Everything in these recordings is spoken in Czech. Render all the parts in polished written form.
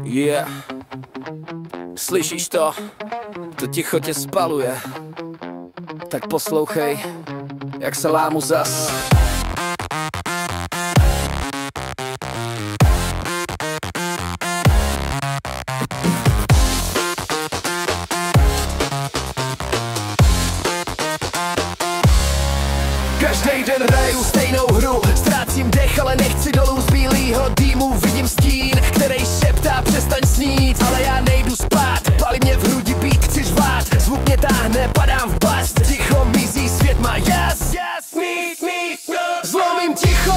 Yeah. Slyšíš to? To ticho tě spaluje. Tak poslouchej, jak se lámu zas. Každý den hraju stejnou hru, ztrácím dech, ale nechci dolů. Z bílýho dýmu vidím stín, který šeptá přestaň snít. Ale já nejdu spát, palí mě v hrudi beat, chci řvát. Zvuk mě táhne, padám v bast. Ticho mizí, svět má jas. Zlomím ticho,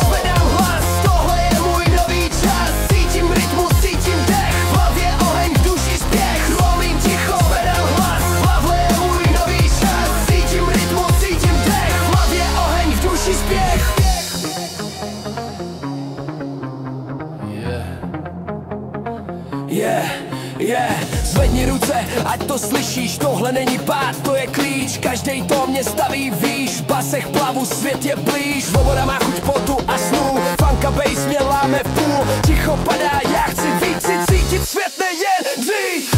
zvedám hlas. Tohle je můj nový čas. Cítím rytmus, cítím dech. V hlavě oheň, v duši spěch. Zlomím ticho, zvedám hlas. Tohle je můj nový čas. Cítím rytmus, cítím dech. V hlavě oheň, v duši spěch. Zvedni ruce, ať to slyšíš, tohle není pád, to je klíč. Každej to mě staví výš, v basech plavu, svět je blíž. Svoboda má chuť potu a snů, funk a bass mě láme v půl. Ticho padá, já chci víc si cítit, svět nejen dřív.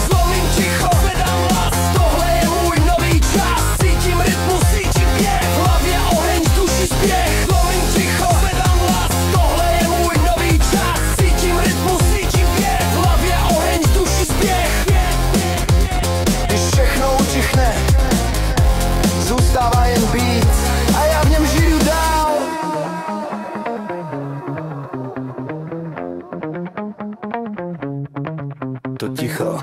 Zlomím ticho, zvedám hlas, tohle je můj nový čas. Cítím rytmus, cítím běh, v hlavě oheň, v duši spěch. Zlomím ticho, zvedám hlas, tohle je můj nový čas. Cítím rytmus, cítím běh, v hlavě oheň, v duši spěch. Když všechno utichne, zůstává jen beat a já v něm žiju dál. To ticho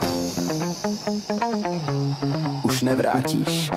už nevrátíš.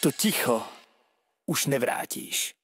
To ticho už nevrátíš.